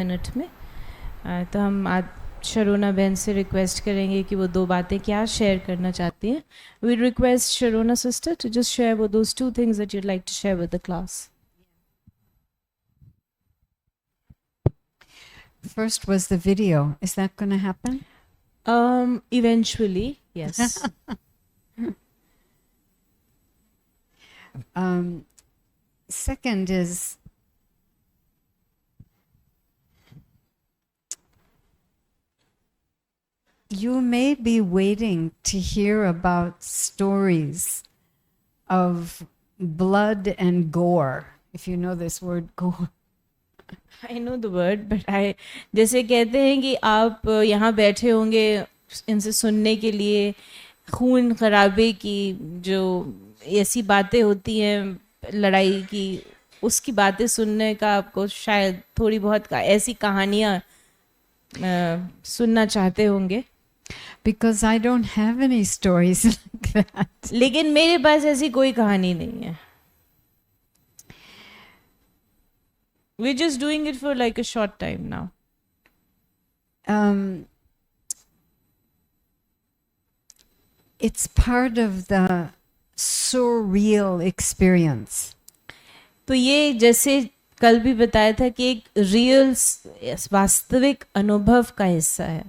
Minute में तो हम आज शरोना बहन से रिक्वेस्ट करेंगे कि वो दो बातें क्या शेयर करना चाहती हैं. We request Sharona sister to just share वो those two things that you'd like to share with the class. First was the video. Is that going to happen? Eventually, yes. Second is you may be waiting to hear about stories of blood and gore, if you know this word gore. I know the word, but जैसे कहते हैं कि आप यहाँ बैठे होंगे इनसे सुनने के लिए खून खराबे की जो ऐसी बातें होती हैं लड़ाई की, उसकी बातें सुनने का आपको शायद थोड़ी बहुत ऐसी कहानियाँ सुनना चाहते होंगे. Because I don't have any stories like that. लेकिन मेरे पास ऐसी कोई कहानी नहीं है. We're just doing it for like a short time now. It's part of the surreal experience. तो ये जैसे कल भी बताया था कि एक रियल वास्तविक अनुभव का हिस्सा है.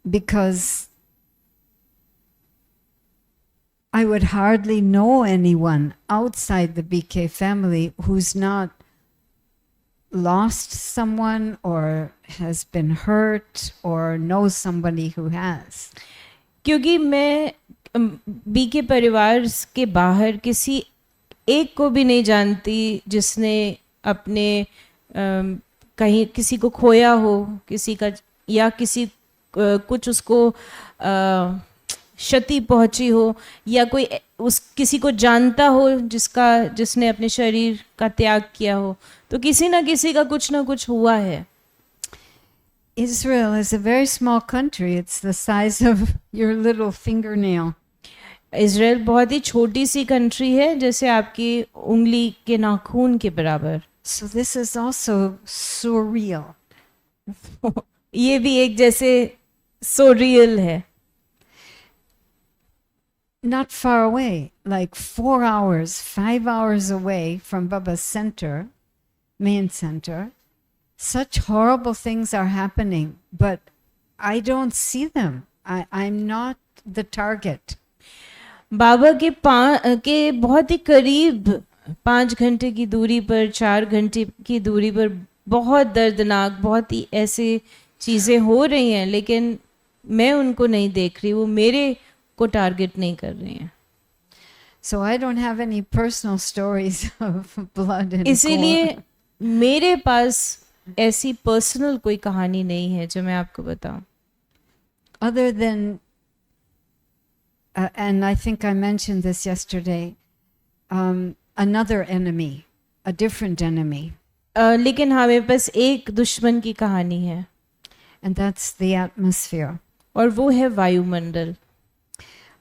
Because I would hardly know anyone outside the BK family who's not lost someone or has been hurt or knows somebody who has. क्योंकि मैं बीके परिवार के बाहर किसी एक को भी नहीं जानती जिसने अपने कहीं किसी को खोया हो, किसी का या किसी कुछ उसको क्षति पहुंची हो, या कोई उस किसी को जानता हो जिसने अपने शरीर का त्याग किया हो. तो किसी ना किसी का कुछ ना कुछ हुआ है. Israel is a very small country. It's the size of your little fingernail. Israel बहुत ही छोटी सी कंट्री है, जैसे आपकी उंगली के नाखून के बराबर. So this is also surreal. ये भी एक जैसे surreal है. Not far away, like 4 hours, 5 hours away from Baba's center, main center, such horrible things are happening, but I don't see them. I'm not the target. बाबा के बहुत ही करीब 5 घंटे की दूरी पर, 4 घंटे की दूरी पर बहुत दर्दनाक, बहुत ही ऐसे चीज़ें हो रही हैं, लेकिन मैं उनको नहीं देख रही, वो मेरे को टारगेट नहीं कर रही हैं. So I don't have any personal stories of blood and इसीलिए gore. मेरे पास ऐसी पर्सनल कोई कहानी नहीं है जो मैं आपको बताऊं. Other than and I think I mentioned this yesterday, another enemy, a different enemy. लेकिन हमें बस एक दुश्मन की कहानी है, And that's the atmosphere. और वो है वायुमंडल.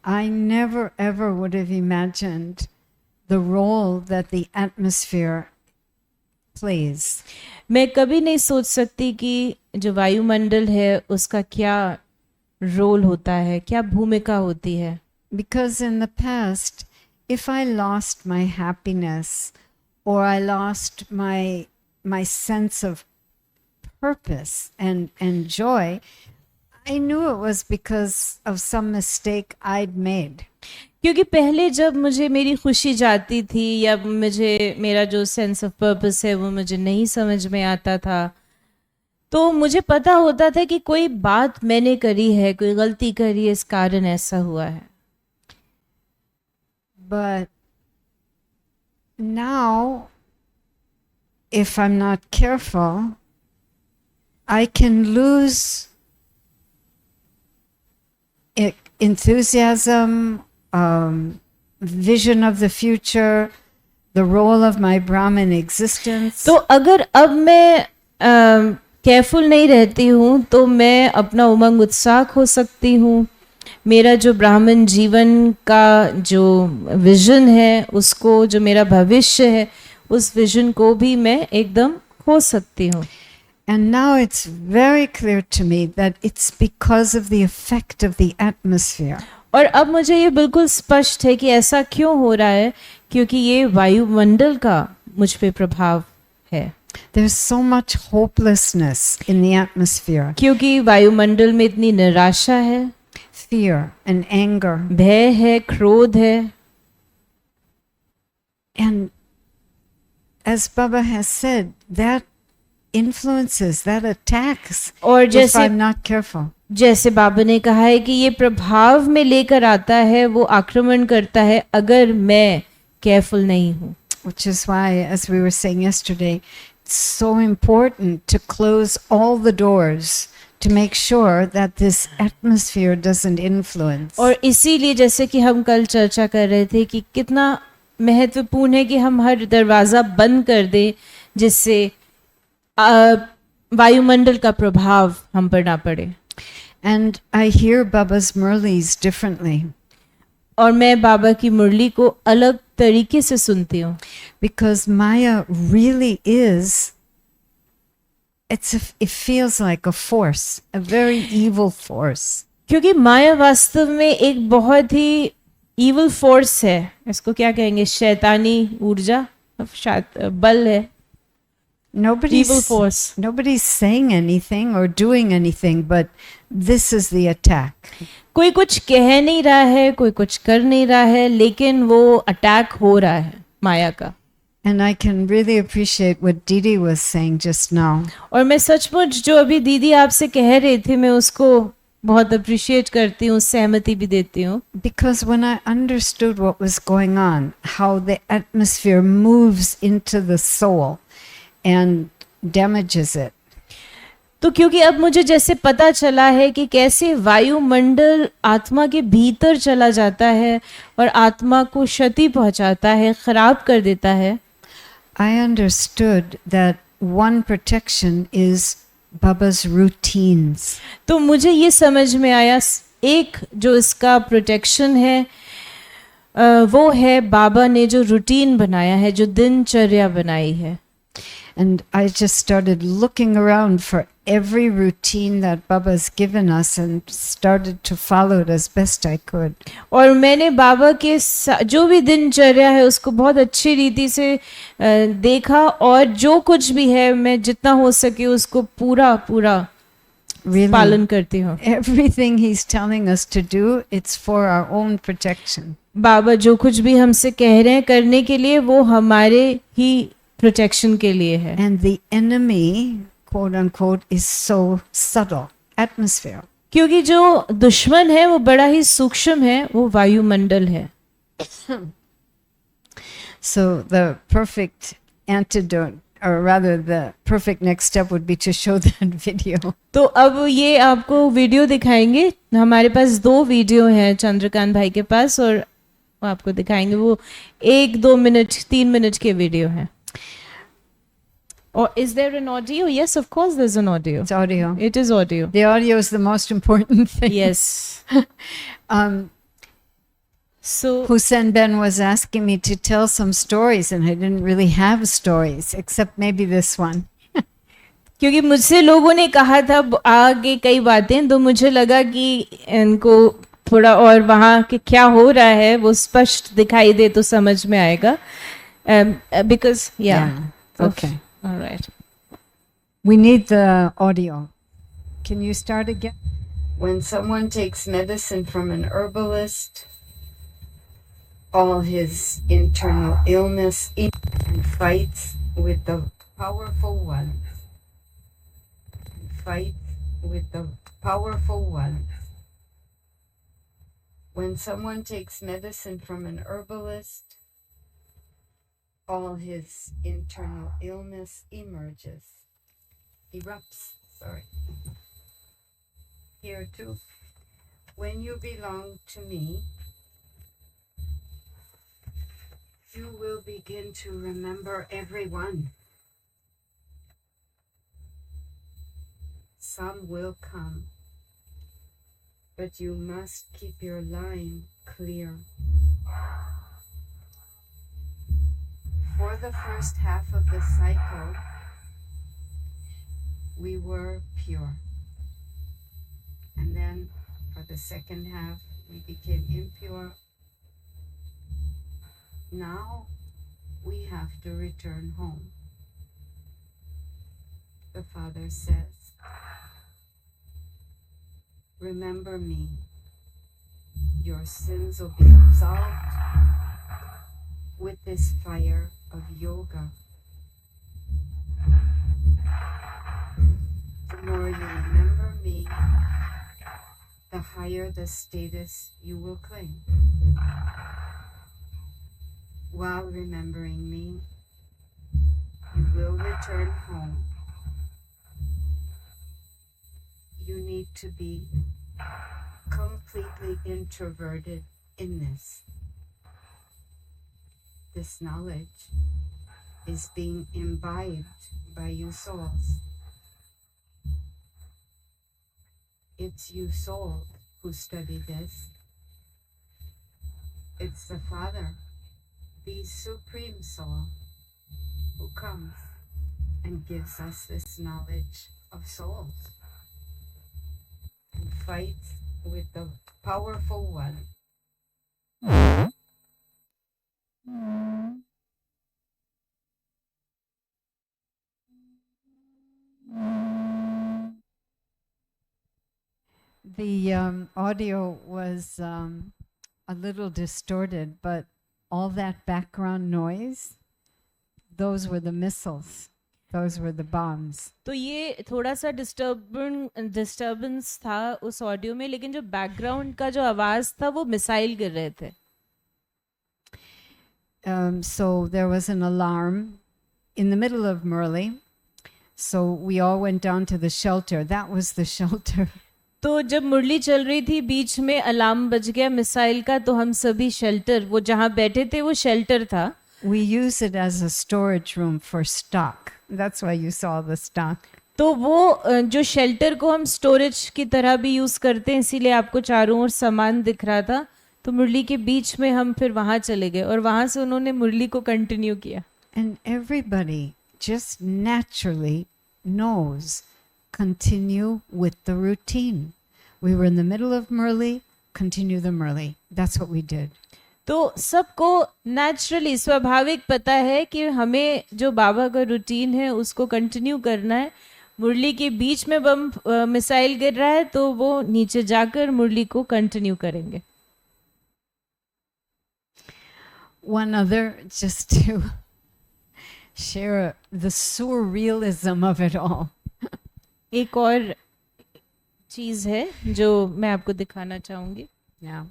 I never ever would have imagined the role that the atmosphere plays. मैं कभी नहीं सोच सकती कि जो वायुमंडल है उसका क्या रोल होता है, क्या भूमिका होती है. Because in the past, if I lost my happiness or I lost my sense of purpose and joy, I knew it was because of some mistake I'd made. क्योंकि पहले जब मुझे मेरी खुशी जाती थी या मुझे मेरा जो सेंस ऑफ पर्पस है वो मुझे नहीं समझ में आता था, तो मुझे पता होता था कि कोई बात मैंने करी है, कोई गलती करी है, इस कारण ऐसा हुआ है. But now, if I'm not careful, I can lose enthusiasm, vision of the future, the role of my Brahman existence. तो अगर अब मैं केयरफुल नहीं रहती हूँ तो मैं अपना उमंग उत्साह खो सकती हूँ, मेरा जो ब्राह्मण जीवन का जो विजन है, उसको जो मेरा भविष्य है, उस विजन को भी मैं एकदम हो सकती हूँ। And now it's very clear to me that it's because of the effect of the atmosphere. और अब मुझे ये बिल्कुल स्पष्ट है कि ऐसा क्यों हो रहा है, क्योंकि ये वायुमंडल का मुझ पे प्रभाव है। There's so much hopelessness in the atmosphere, क्योंकि वायुमंडल में इतनी निराशा है, fear and anger. भय है, क्रोध है। And as Baba has said, that influences, that attacks और if जैसे I'm not careful. जैसे बाबा ने कहा है कि ये प्रभाव में लेकर आता है, वो आक्रमण करता है अगर मैं केयरफुल नहीं हूँ। Which is why, as we were saying yesterday, it's so important to close all the doors to make sure that this atmosphere doesn't influence. और इसीलिए जैसे कि हम कल चर्चा कर रहे थे कि कितना महत्वपूर्ण है कि हम हर दरवाज़ा बंद कर दें जिससे वायुमंडल का प्रभाव हम पर ना पड़े। And I hear Baba's murlis differently और मैं बाबा की मुरली को अलग तरीके से सुनती हूँ, because Maya really is, it feels like a force, a very evil force. क्योंकि माया वास्तव में एक बहुत ही evil force है। इसको क्या कहेंगे? शैतानी ऊर्जा, शायद बल है। Evil force. Nobody's saying anything or doing anything, but this is the attack. कोई कुछ कह नहीं रहा है, कोई कुछ कर नहीं रहा है, लेकिन वो अटैक हो रहा है माया का। And I can really appreciate what Didi was saying just now. और मैं सचमुच जो अभी दीदी आपसे कह रही थी, मैं उसको बहुत अप्रिशिएट करती हूँ, सहमति भी देती हूँ। Because when I understood what was going on, how the atmosphere moves into the soul and damages it. तो क्योंकि अब मुझे जैसे पता चला है कि कैसे वायुमंडल आत्मा के भीतर चला जाता है और आत्मा को क्षति पहुंचाता है, खराब कर देता है। I understood that one protection is Baba's routines. तो मुझे ये समझ में आया, एक जो इसका प्रोटेक्शन है वो है बाबा ने जो रूटीन बनाया है, जो दिनचर्या बनाई है। And I just started looking around for every routine that Baba's given us and started to follow it as best I could. और मैंने बाबा के जो भी दिनचर्या है उसको बहुत अच्छी रीति से देखा, और जो कुछ भी है मैं जितना हो सके उसको पूरा Really, पालन करती हूँ। everything he's telling us to do, it's for our own protection. बाबा जो कुछ भी हमसे कह रहे हैं करने के लिए, वो हमारे ही प्रोटेक्शन के लिए है। And the enemy, quote unquote, is so subtle. Atmosphere. क्योंकि जो दुश्मन है वो बड़ा ही सूक्ष्म है, वो वायुमंडल है। So the perfect antidote, or rather the perfect next step would be to show that video. तो अब ये आपको वीडियो दिखाएंगे। हमारे पास 2 वीडियो हैं चंद्रकांत भाई के पास, और वो आपको दिखाएंगे। वो 1-2 मिनट 3 मिनट के वीडियो हैं। Or is there an audio? Yes, of course there's an audio. It's audio. It is audio. The audio is the most important thing. Yes. So Hussein Ben was asking me to tell some stories, and I didn't really have stories, except maybe this one. क्योंकि मुझसे लोगों ने कहा था आगे कई बातें, तो मुझे लगा कि इनको थोड़ा और वहाँ के क्या हो रहा है वो स्पष्ट दिखाई दे तो समझ में आएगा। Because yeah. Okay. All right. We need the audio. Can you start again? When someone takes medicine from an herbalist, all his internal illness and fights with the powerful ones. Fights with the powerful ones. When someone takes medicine from an herbalist, all his internal illness erupts. Here too. When you belong to me, you will begin to remember everyone. Some will come, but you must keep your line clear. For the first half of the cycle, we were pure. And then for the second half, we became impure. Now we have to return home. The Father says, remember me. Your sins will be absolved with this fire of yoga. The more you remember me, the higher the status you will claim. While remembering me, you will return home. You need to be completely introverted in this. This knowledge is being imbibed by you souls. It's you soul who study this. It's the Father, the Supreme Soul, who comes and gives us this knowledge of souls and fights with the powerful one. The audio was a little distorted, but all that background noise, those were the missiles. Those were the bombs. तो ये थोड़ा सा disturbance था उस audio में, लेकिन जो background का जो आवाज था वो मिसाइल गिर रहे थे. So there was an alarm in the middle of Murli. So we all went down to the shelter. That was the shelter. तो जब मुरली चल रही थी बीच में अलार्म बज गया मिसाइल का, तो हम सभी शेल्टर, वो जहाँ बैठे थे वो शेल्टर था. We use it as a storage room for stock. That's why you saw the stock. तो वो जो शेल्टर को हम स्टोरेज की तरह भी यूज करते हैं, इसीलिए आपको चारों ओर सामान दिख रहा था. तो मुरली के बीच में हम फिर वहां चले गए और वहां से उन्होंने मुरली को कंटिन्यू किया. And everybody just naturally knows, continue with the routine. We were in the middle of Murli, continue the Murli. That's what we did. तो सबको नेचुरली स्वाभाविक पता है कि हमें जो बाबा का रूटीन है उसको कंटिन्यू करना है. मुरली के बीच में बम मिसाइल गिर रहा है तो वो नीचे जाकर मुरली को कंटिन्यू करेंगे. One other, just to share the surrealism of it all. एक और चीज है जो मैं आपको दिखाना चाहूंगी. Yeah.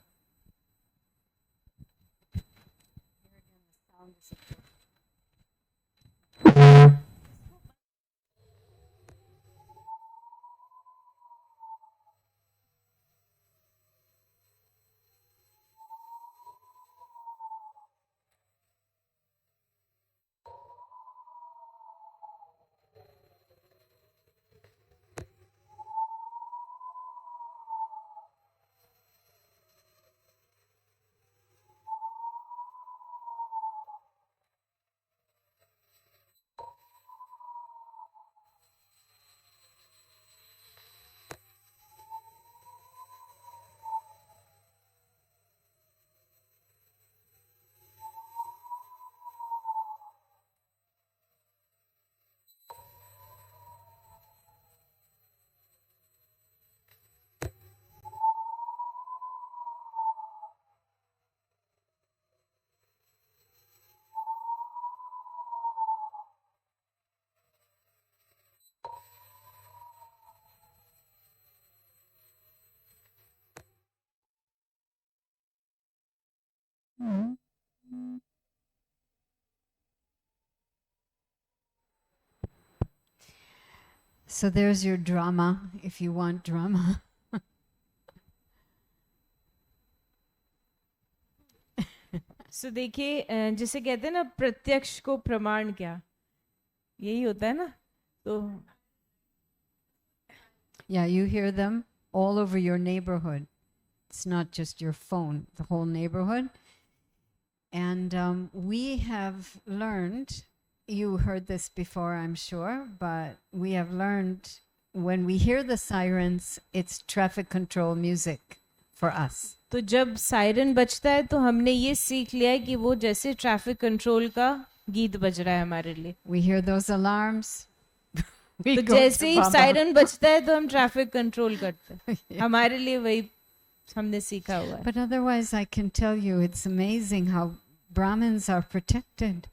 So there's your drama, if you want drama. सो देखिए, जिसे कहते हैं ना प्रत्यक्ष को प्रमाण, क्या यही होता है ना. तो Yeah, you hear them all over your neighborhood. It's not just your phone, the whole neighborhood. And we have learned you heard this before, I'm sure, but we have learned when we hear the sirens, it's traffic control music for us. तो जब siren बजता है तो हमने ये सीख लिया है कि वो जैसे ट्रैफिक कंट्रोल का गीत बज रहा है हमारे लिए. We hear those alarms. We तो go to जैसे ही Baba. सायरन बजता है तो हम ट्रैफिक कंट्रोल करते हैं. हमारे लिए वही हमने सीखा हुआ है. But otherwise, I can tell you, it's amazing how Brahmins are protected.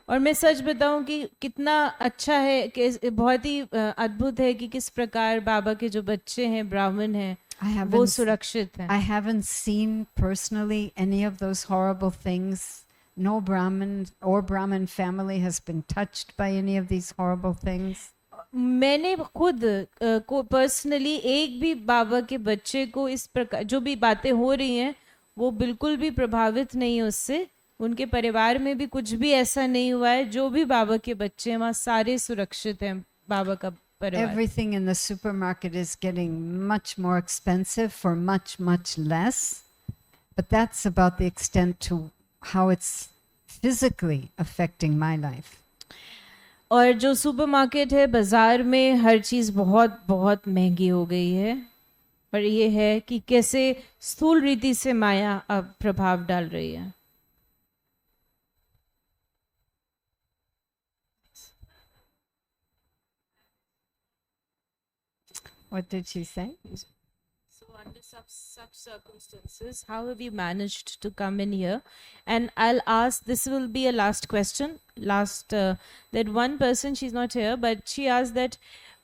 और मैं सच बताऊं कि कितना अच्छा है कि बहुत ही अद्भुत है कि किस प्रकार बाबा के जो बच्चे हैं ब्राह्मण हैं I वो haven't, सुरक्षित हैं. I haven't seen personally any of those horrible things. No Brahmin or Brahmin family has been touched by any of these horrible things. मैंने खुद को पर्सनली एक भी बाबा के बच्चे को इस प्रकार जो भी बातें हो रही हैं वो बिल्कुल भी प्रभावित नहीं है उससे. उनके परिवार में भी कुछ भी ऐसा नहीं हुआ है. जो भी बाबा के बच्चे हैं वहाँ सारे सुरक्षित हैं. बाबा का परिवार. Everything in the supermarket is getting much more expensive for much, much less. But that's about the extent to how it's physically affecting my life. और जो सुपरमार्केट है बाजार में हर चीज़ बहुत बहुत महंगी हो गई है. और ये है कि कैसे स्थूल रीति से माया अब प्रभाव डाल रही है. What did she say? So under such circumstances, how have you managed to come in here? And I'll ask, this will be a last question. That one person, she's not here, but she asked that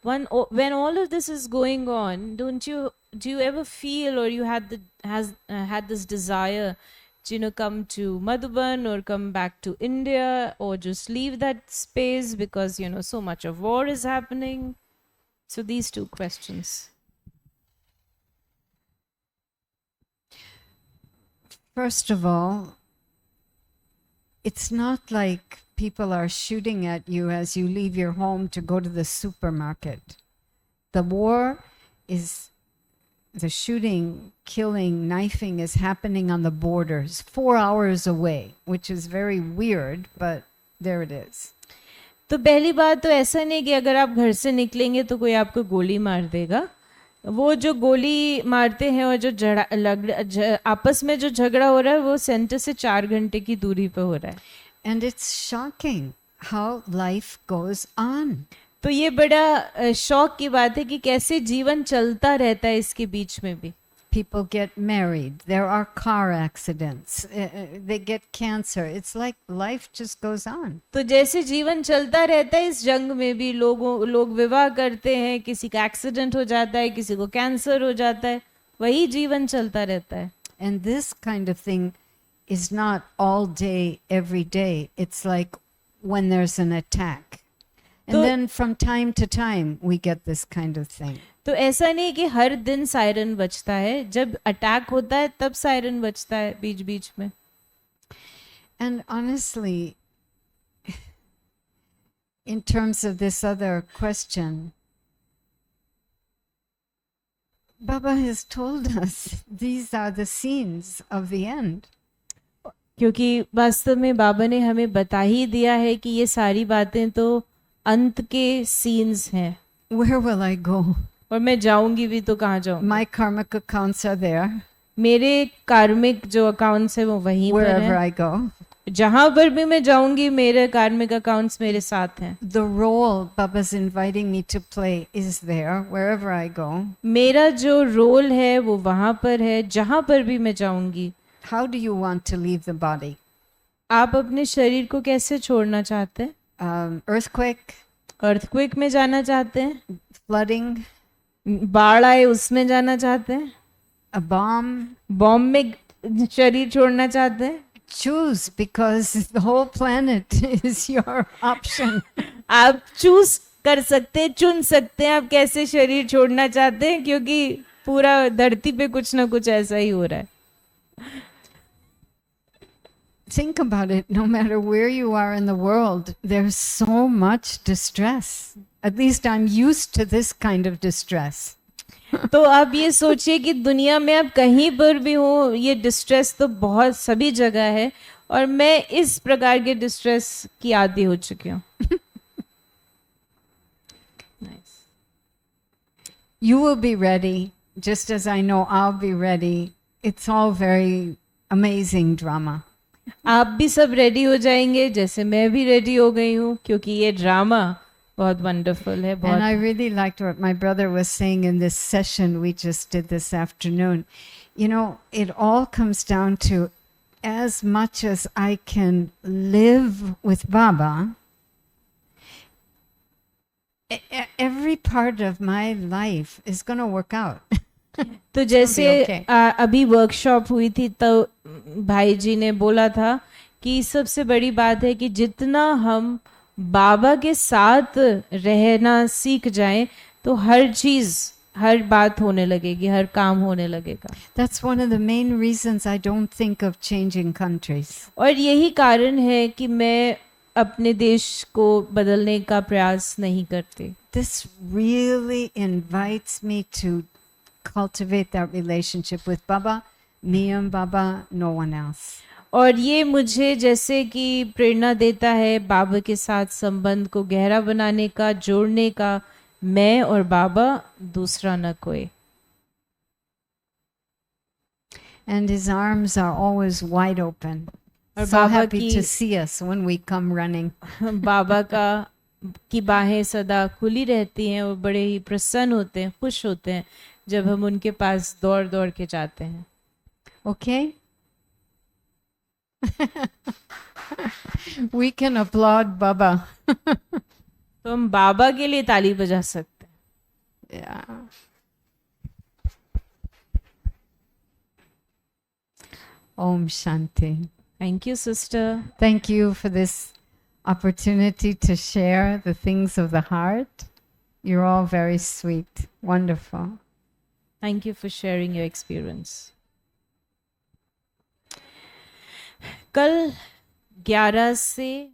when all of this is going on, do you ever feel or you had this desire to come to Madhuban or come back to India or just leave that space because so much of war is happening? So these two questions. First of all, it's not like people are shooting at you as you leave your home to go to the supermarket. The war is, the shooting, killing, knifing is happening on the borders 4 hours away, which is very weird, but there it is. तो पहली बात तो ऐसा नहीं कि अगर आप घर से निकलेंगे तो कोई आपको गोली मार देगा. वो जो गोली मारते हैं और जो आपस में जो झगड़ा हो रहा है वो सेंटर से 4 घंटे की दूरी पे हो रहा है. And it's shocking how life goes on. तो ये बड़ा शौक की बात है कि कैसे जीवन चलता रहता है इसके बीच में भी. People get married, there are car accidents, they get cancer. It's like life just goes on. तो जैसे जीवन चलता रहता है इस जंग में भी लोग विवाह करते हैं, किसी का एक्सीडेंट हो जाता है, किसी को कैंसर हो जाता है, वही जीवन चलता रहता है. And this kind of thing is not all day, every day. It's like when there's an attack. And then from time to time we get this kind of thing. तो ऐसा नहीं कि हर दिन सायरन बजता है. जब अटैक होता है तब सायरन बजता है बीच बीच में. And honestly, in terms of this other question, Baba has told us these are the scenes of the end. क्योंकि वास्तव में बाबा ने हमें बता ही दिया है कि ये सारी बातें तो अंत के सीन्स हैं. Where will I go? और मैं जाऊंगी भी तो कहाँ जाऊंगी. My karmic accounts are there. मेरे कार्मिक जो अकाउंट्स है वो वहीं पर Wherever है. I go. जहाँ पर भी मैं जाऊंगी मेरे कार्मिक अकाउंट्स मेरे साथ हैं. The role Baba's inviting me to play is there wherever I go. मेरा जो रोल है वो वहाँ पर है जहाँ पर भी मैं जाऊंगी. How do you want to leave the body? आप अपने शरीर को कैसे छोड़ना चाहते हैं? Earthquake, अर्थक्वेक में जाना चाहते हैं? flooding, बाढ़ आए उसमें जाना चाहते हैं? a bomb? बॉम्ब में शरीर छोड़ना चाहते हैं? Choose, because the whole planet is your option. आप चूज कर सकते हैं, चुन सकते हैं आप कैसे शरीर छोड़ना चाहते हैं, क्योंकि पूरा धरती पे कुछ ना कुछ ऐसा ही हो रहा है. Think about it. No matter where you are in the world, there's so much distress. At least I'm used to this kind of distress. तो आप ये सोचिए कि दुनिया में आप कहीं पर भी हो ये डिस्ट्रेस तो बहुत सभी जगह है. और मैं इस प्रकार के डिस्ट्रेस की आदी हो चुकी हूँ. Nice. You will be ready, just as I know I'll be ready. It's all very amazing drama. आप भी सब रेडी हो जाएंगे जैसे मैं भी रेडी हो गई हूँ, क्योंकि ये ड्रामा बहुत वंडरफुल है. And बहुत I really liked what my brother was saying in this session we just did this afternoon. You know, it all comes down to as much as I can live with Baba, every part of my life is going to work out. तो जैसे okay. अभी workshop हुई थी तो भाई जी ने बोला था कि सबसे बड़ी बात है कि जितना हम बाबा के साथ रहना सीख जाएं तो हर चीज, हर बात होने लगेगी, हर काम होने लगेगा. That's one of the main reasons I don't think of changing countries. और यही कारण है कि मैं अपने देश को बदलने का प्रयास नहीं करती. This really invites me to cultivate that relationship with Baba, me and Baba, no one else. और ये मुझे जैसे कि प्रेरणा देता है बाबा के साथ संबंध को गहरा बनाने का, जोड़ने का, मैं और बाबा, दूसरा न कोई. And his arms are always wide open. और So बाबा happy to की see us when we come running. बाबा का की बाहें सदा खुली रहती हैं. वो बड़े ही प्रसन्न होते हैं, खुश होते हैं जब हम उनके पास दौड़ दौड़ के जाते हैं. Okay? We can applaud Baba. तो हम बाबा के लिए ताली बजा सकते हैं. Yeah. Om Shanti. Thank you sister. Thank you for this opportunity to share the things of the heart. You're all very sweet. Wonderful. Thank you for sharing your experience. कल 11 से